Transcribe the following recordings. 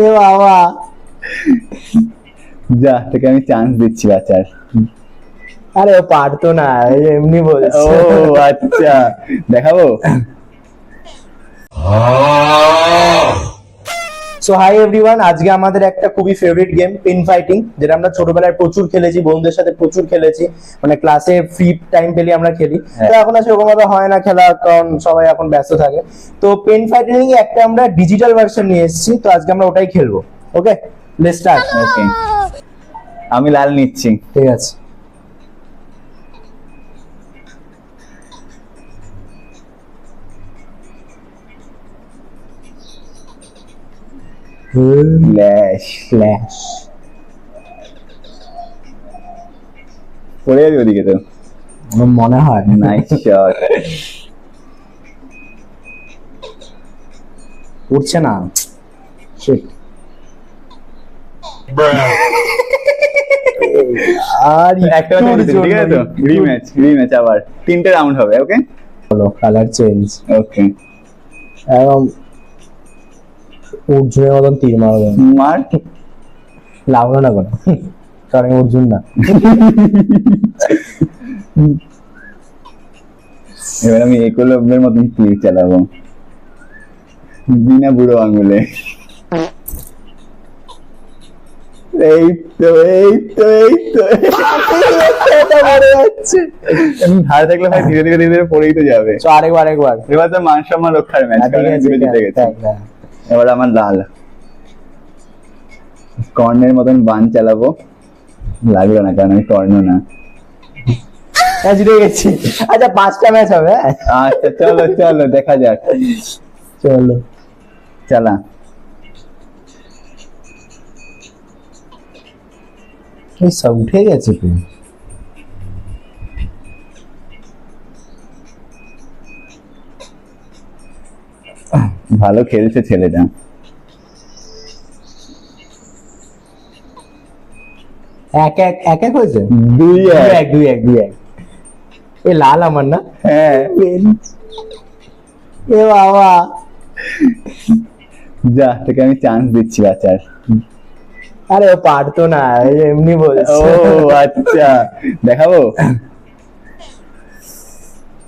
এ বাবা, যা তোকে আমি চান্স দিচ্ছি বাঁচার। আরে ও পারতো না, এমনি ও বলছে। আচ্ছা, দেখাবো। সো হাই এভরিওয়ান, আজকে আমাদের একটা খুবই ফেভারিট গেম পিন ফাইটিং, যেটা আমরা ছোটবেলায় প্রচুর খেলেছি, বন্ধুদের সাথে প্রচুর খেলেছি, মানে ক্লাসে ফ্রি টাইম পেলে আমরা খেলি। তো এখন আর সেরকম ভাবে হয় না খেলা, কারণ সবাই এখন ব্যস্ত থাকে। তো পেন ফাইটিং এ একটা আমরা ডিজিটাল ভার্সন নিয়ে এসেছি, তো আজকে আমরা ওটাই খেলবো। ওকে, লেটস স্টার্ট। ওকে, আমি লাল নিচ্ছি। ঠিক আছে। Flash flash. পড়ে যাবি ওদিকে তো। আমার মনে হয় নাইস শট। উঠছে না। Shit. আর একটা কথা বলছি, ঠিক আছে তো? রিম্যাচ আবার 3টে রাউন্ড হবে। ওকে, হলো কালার চেঞ্জ। ওকে, একদম অর্জুনের মতন তীর মারবে। মার। লাগলো না কোনো, কারণ অর্জুন না। এবার আমি একলব্যের মতন তীর চালাবো বিনা বুড়ো আঙুলে। এই তো এই তো এই তো মরে যাচ্ছে। এমনি ধারে থাকলে ভাই ধীরে ধীরে ধীরে ধীরে পড়েই তো যাবে। তো আরেকবার আরেকবার। এবার তো মান সম্মান রক্ষার ম্যাচ, ঠিক আছে, জিতে গেছে। হ্যাঁ। এবার আমার লাল, কর্নের মতন বান চালাবো। লাগলো না, কারণ আমি কর্ণ না। হ্যাঁ, জিতে গেছি। আচ্ছা, 5টা ম্যাচ হবে। আচ্ছা চলো চলো দেখা যাক। চলো চালা। এই সব উঠে গেছে তো। ভালো খেলছে ছেলেটা। এক এক এক এক হয়েছে। 2-1। 2-1 এ লাল আমার না। হ্যাঁ, এ বাবা, যা তোকে আমি চান্স দিচ্ছি বাঁচার। আরে ও পারতো না, এমনি ও বলছে। আচ্ছা, দেখাবো।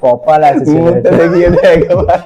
কপাল আছে মুখটা ছেলেটার। দেখিয়ে দে একবার।